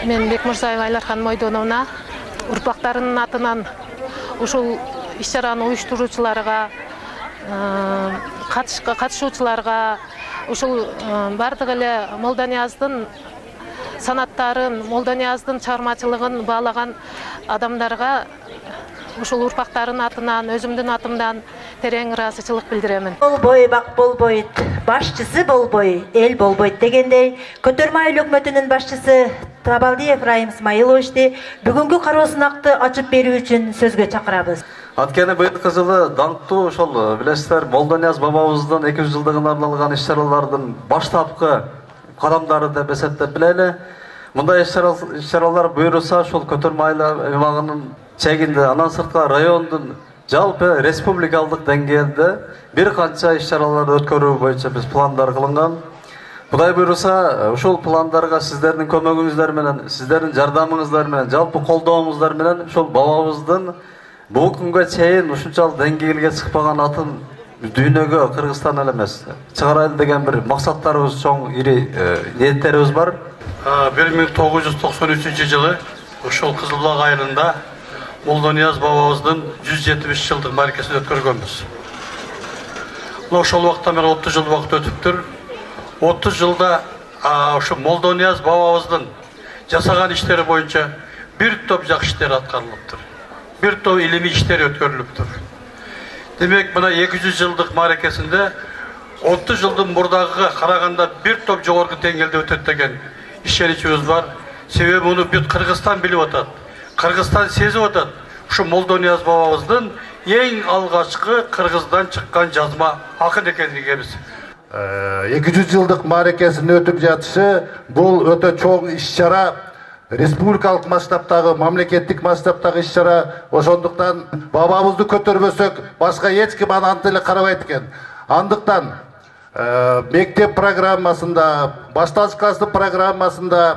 Мен Бекмырзаева Айлархан Мойдоновна урпактарынын атынан ушул иш-чараны уюштуруучуларга, катышуучуларга, ушул бардык эле Молдонияздын санаттарын, Молдонияздын чыгармачылыгын баалаган адамдарга ушул урпактарынын атынан, өзүмдүн атымдан терең ыраазычылык билдиремин. Болбой, бак болбойт, башчысы болбой, эл болбойт дегендей, көтөрмө айыл өкмөтүнүн башчысы Табалдиев Райым Исмаиловичти бүгүнкү кароо сынакты ачып берүү үчүн сөзгө чакырабыз. Анткени быйылкы жылы даңктуу ошол билесиздер, Молдонияз бабабыздын 200 жылдыгына арналган иш-чаралардын баштапкы кадамдары деп эсептеп билели. Мындай иш-чаралар буйруса ошол көтөрмө айыл аймагынын чегинде, анан сырткы райондун жалпы республикалык деңгээлде бир канча иш-чараларды өткөрүү боюнча биз пландар кылынган. Кудай буйруса, ушул пландарга сиздердин көмөгүңүздөр менен, сиздердин жардамыңыздар менен, жалпы колдооңуздар менен ушул бабабыздын бул күнгө чейин ушунчалык деңгээлге чыкпаган атын дүйнөгө Кыргызстан эле эмес чыгарайлы деген бир максаттарыбыз, чоң ири ниеттерибиз бар. 1993 жылы ушул Кызылбулак айылында Молдонияз бабабыздын 170 жылдык маракесин өткөргөнбүз. Ошол убакта мен 30 жыл убакыт өтүптүр. 30 жылда ошо Молдонияз бабабыздын жасаган иштери боюнча бир топ жакшы иштер аткарылыптыр. Бир топ илимий иштер өткөрүлүптүр. Демек, мына 200 жылдык маракесинде 30 жылдын мурдагыга караганда бир топ жогорку деңгээлде өтөт деген ишеничибиз бар. Себеби муну бүт Кыргызстан билип атат. Кыргызстан сезип атат. Ушу Молдонияз бабабыздын эң алгачкы Кыргыздан чыккан жазма акын экендигибиз. 200 жылдык маракесин өтүп жатышы бул өтө чоң иш-чара, республикалык масштабтагы, мамлекеттик масштабтагы иш-чара. Ошондуктан бабабызды көтөрбөсөк башка эч ким аны эле карабайт экен. Андыктан мектеп программасында, башталыш класстын программасында,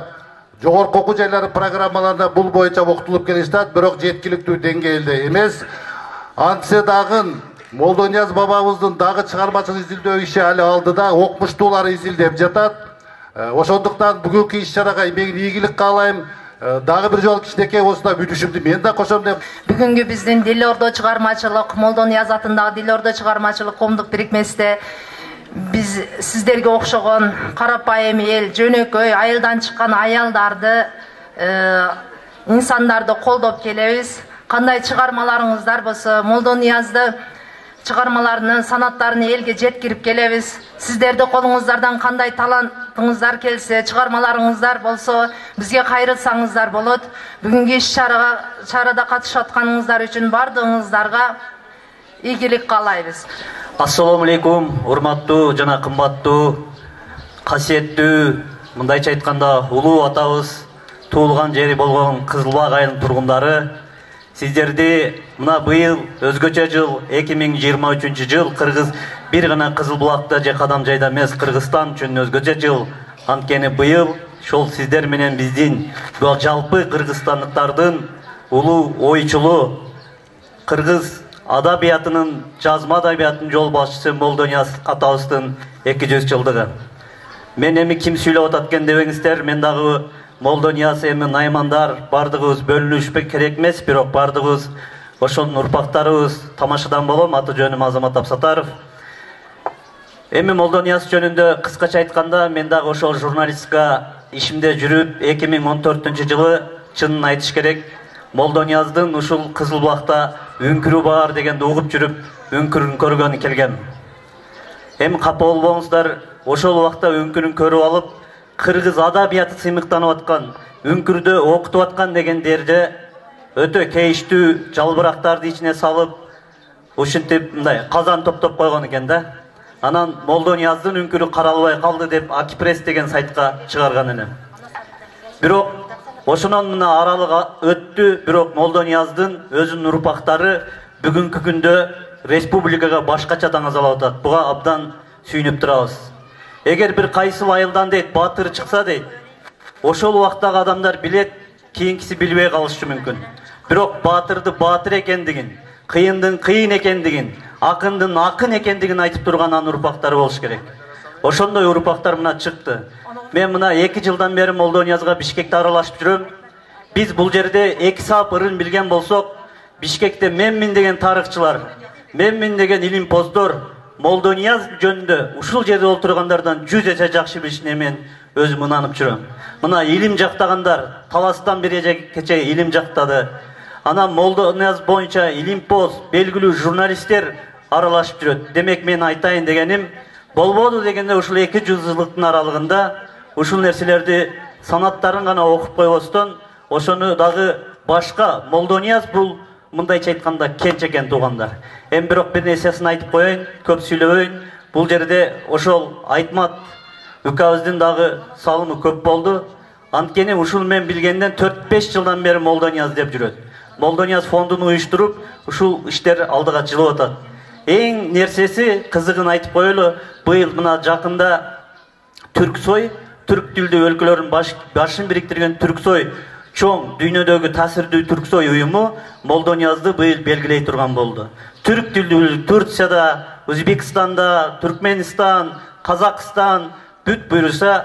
жогорку окуу жайлары программаларында бул боюнча окутулуп келишат, бирок жеткиликтүү деңгээлде эмес. Антсе дагы Молдонияз бабабыздын дагы чыгармачылык изилдөө иши али алдыда, окумуштуулар изилдеп жатат. Ошондуктан бүгүнкү иш-чарага мен ийгилик каалайм. Дагы бир жолу кичинекей болсо да бүтүшүмдү мен да кошом деп. Бүгүнкү биздин Дил Ордо чыгармачылык, Молдонияз атындагы Дил Ордо чыгармачылык коомдук бирикмесинде биз сиздерге окшогон карапайым эл, жөнөкөй айылдан чыккан аялдарды, инсандарды колдоп келебиз. Кандай чыгармаларыңыздар болсо, Молдониязды чыгармаларынын санаттарын элге жеткирип келебиз. Сиздерди колуңуздардан кандай талантыңыздар келсе, чыгармаларыңыздар болсо, бизге кайрылсаңыздар болот. Бүгүнкү иш-чарада катышып атканыңыздар үчүн бардыгыңыздарга ийгилик каалайбыз. Ассаламу алейкум, урматтуу жана кымбаттуу, касиеттүү, мындайча айтканда улуу атабыз туулган жери болгон Кызылбулак айылынын тургундары, сиздерди мына быйыл өзгөчө жыл 2023 жыл Кыргыз бир гана Кызылбулакта же кадам жайда эмес, Кыргызстан үчүн өзгөчө жыл. Анткени быйыл ошол сиздер менен биздин жалпы кыргызстандыктардын улуу ойчулу кыргыз адабиятынын, жазма адабиятынын жол башчысы Молдонияз атабыздын 200 жылдыгы. Мен эми ким сүйлөп атат экен дебеңиздер, мен дагы Молдонияз эми наймандар бардыгыбыз бөлүнүшпөк керек эмес, бирок бардыгыбыз ошонун урпактарыбыз. Тамашадан болом, аты жөнүм Азамат Абсатаров. Эми Молдонияз жөнүндө кыскача айтканда, мен дагы ошол журналистика ишимде жүрүп 2014 жылы чынын айтыш керек, Молдонияздын ушул Кызылбулакта үңкүрү бар дегенди угуп жүрүп, үңкүрүн көргөнү келгем. Эми капа болбоңуздар, ошол убакта үңкүрүн көрүп алып, кыргыз адабияты сыймыктанып аткан, үңкүрдө окутуп аткан дегендерде өтө кейиштүү жалбырактарды ичине салып, ушинтип мындай казан топтоп койгон экен да. Анан Молдонияздын үңкүрү каралбай калды деп Акипресс деген сайтка чыгарган элем. Бирок ошонун мына аралык өттү, бирок Молдонияздын өзүнүн урпактары бүгүнкү күндө республикага башкача таңазалап атат. Буга абдан сүйүнүп турабыз. Эгер бир кайсыл айылдан дейт баатыр чыкса дейт, ошол убактагы адамдар билет, кийинкиси билбей калышы мүмкүн. Бирок баатырды баатыр экендигин, кыйындын кыйын экендигин, акындын акын экендигин айтып турган анын урпактары болуш керек. Ошондой урпактар мына чыкты. мен мына 2 жылдан бері Молдониязға Бишкекте аралашып жүрөм. Біз бұл жерде 2 саап ырын билген болсок, Бишкекте менмин деген тарыхчылар, менмин деген илимпоздор Молдонияз жөнүндө ушул жерде отургандардан 100 эсе жакшы билишине мен өзүм ынанып жүрөм. Мына илим жактагандар таластан бери кече илим жактады. Ана Молдонияз боюнча илимпоз, белгилүү журналисттер аралашып жүрөт. Демек мен айтайын дегеним, болбоду дегенде ушул 200 жылдыктын аралыгында ушул нерселерди санаттарын гана окуп койбостон, ошону дагы башка Молдонияз бул мындайча айтканда кенчекен туугандар. Эми бирок бир нерсесин айтып коеюн, көп сүйлөбөйүн. Бул жерде ошол Айтмат үкабыздын дагы салымы көп болду. Анткени ушул мен билгенден 4-5 жылдан бери Молдонияз деп жүрөт. Молдонияз фондун уюштуруп, ушул иштер алдыга жылып атат. Эң нерсеси кызыгын айтып коелу, быйыл мына жакында Түрксой, түрк тилдүү өлкөлөрдүн башын бириктирген Түрксой чоң дүйнөдөгү таасирдүү Түрксой уюму Молдониязды быйыл белгилей турган болду. Түрк тилдүү Турцияда, Өзбекстанда, Түркменистан, Казакстан бүт буйруса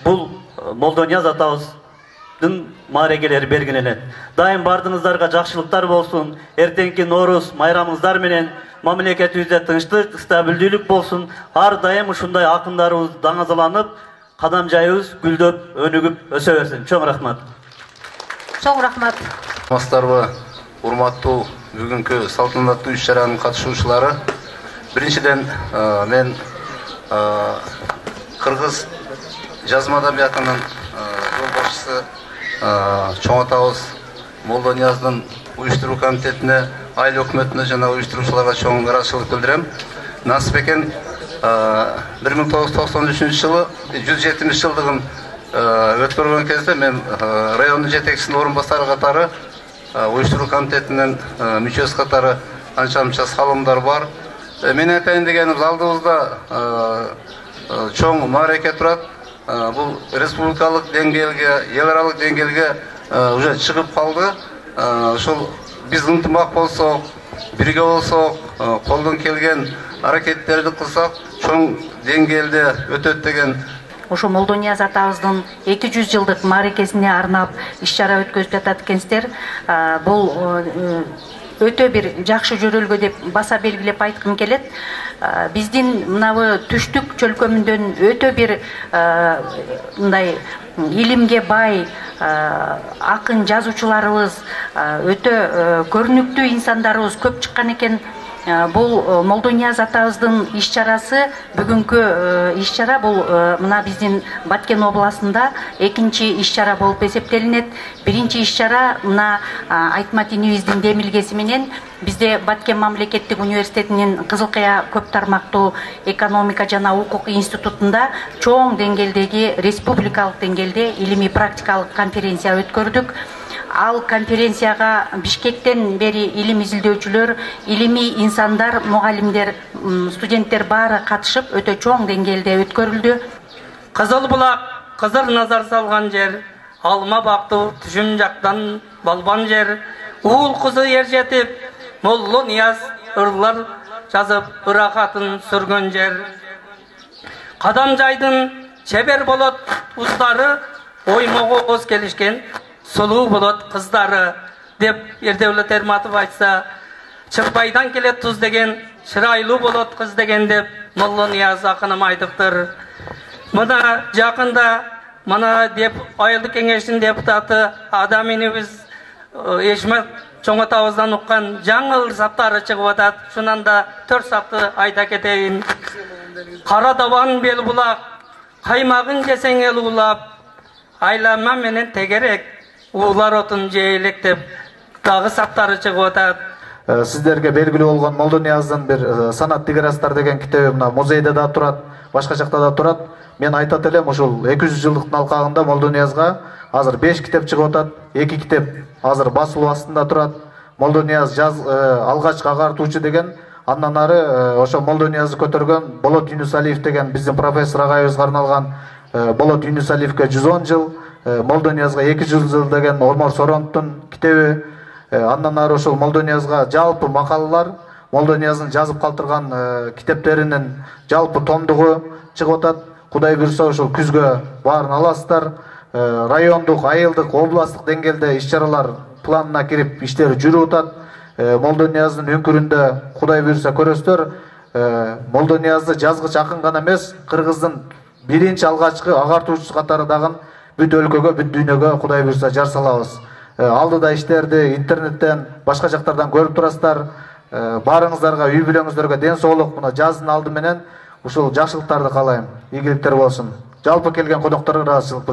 бул Молдонияз атабыздын маарегелери бергенелет. Дайым бардыңыздарга жакшылыктар болсун. Эртеңки Нооруз майрамыңыздар менен мамлекетибизде тынчтык, стабилдүүлүк болсун. Ар дайым ушундай акындарыбыз даңазаланып, кадам жайыбыз гүлдөп, өнүгүп өсө берсин. Чоң рахмат. Чоң рахмат. Мастарбы, урматтуу бүгүнкү салтанаттуу иш-чаранын катышуучулары. Биринчиден мен Кыргыз жазма адабиятынын жол башчысы чоң атабыз Молдонияздын уюштуруу комитетине, айыл өкмөтүнө жана уюштуруучуларга чоң ыраазычылык билдирем. Насип экен 1993 жылы 170 жылдыгын өткөргөн кезде мен райондун жетекчисинин орун басары катары уюштуруу комитетинин мүчөсү катары анча-мынча салымдар бар. Мен айтайын дегеним, алдыбызда чоң маареке турат. Бул республикалык деңгээлге, эл аралык деңгээлге уже чыгып калды. Ошол биз ынтымак болсок, бирге болсок, колдон келген аракеттерди кылсак, чоң деңгээлде өтөт деген. Ошо Молдонияз атабыздын 200 жылдык маарекесине арнап иш-чара өткөзүп жатат экенсиздер. Бул өтө бир жакшы жөрөлгө деп баса белгилеп айткым келет. Биздин мынабы түштүк чөлкөмүндөн өтө бир мындай илимге бай акын жазуучуларыбыз, өтө көрүнүктүү инсандарыбыз көп чыккан экен. Бул Молдонияз атабыздын иш-чарасы, бүгүнкү иш-чара бул мына биздин Баткен областында экинчи иш-чара болуп эсептелинет. Биринчи иш-чара мына Айтмат инибиздин демилгеси менен бизде Баткен мамлекеттик университетинин Кызылкая көп тармактуу экономика жана укук институтунда чоң деңгээлдеги республикалык деңгээлде илимий практикалык конференция өткөрдүк. Ал конференцияга Бишкектен бери илим изилдөөчүлөр, илимий инсандар, мугалимдер, студенттер баары катышып өтө чоң деңгээлде өткөрүлдү. Кызыл булак, кызыр назар салган жер, алма бактуу түшүм жактан балбан жер, уул кызы ер жетип, Молдонияз ырлар жазып, ырахатын сүргөн жер. Кадам жайдын чебер болот уздары, оймого коз келишкен сулуу болот кыздары деп Эрдебулет Эрматов айтса, чыкпайдан келет туз деген, чырайлуу болот кыз деген деп Молдонияз акыным айтыптыр. Мына жакында мына деп айылдык кеңештин депутаты Адам инибиз Эшмет чоң атабыздан уккан жаңы саптары чыгып атат. Шунан да 4 сапты айта кетейин. Кара даван бел булак, каймагын жесең эл улап, айлама менен тегерек уулар отун жейлек деп дагы саптары чыгып атат. Сиздерге белгилүү болгон Молдонияздын бир санат тигерастар деген китеби мына музейде да турат, башка жакта да турат. Мен айтат элем, ушул 200 жылдыктын алкагында Молдониязга азыр 5 китеп чыгып атат, 2 китеп азыр басылуу астында турат. Молдонияз алгачкы агартуучу деген, андан ары ошо Молдониязды көтөргөн Болот Юнусалиев деген биздин профессор агайыбызга арналган Болот Юнусалиевке 110 жыл, Молдониязга 200 жыл деген Ормор Соронтун китеби. Андан ары ошол Молдониязга жалпы макалалар, Молдонияздын жазып калтырган китептеринин жалпы томдугу чыгып атат. Кудай буйрса ошол күзгө баарын аласыздар. Райондук, айылдык, областтык деңгээлде иш-чаралар планына кирип иштери жүрүп атат. Молдонияздын өңкүрүндө Кудай буйрса көрөсүздөр. Молдониязды жазгыч акын гана эмес, Кыргыздын биринчи алгачкы агартуучусу катары дагы бүт өлкөгө, бүт дүйнөгө Кудай буйрса жар салабыз. Алдыда иштерди интернеттен, башка жактардан көрүп турасыздар. Баарыңыздарга, үй бүлөңүздөргө ден соолук, мына жаздын алды менен ушул жакшылыктарды каалайм. Ийгиликтер болсун. Жалпы келген конокторго ыраазычылык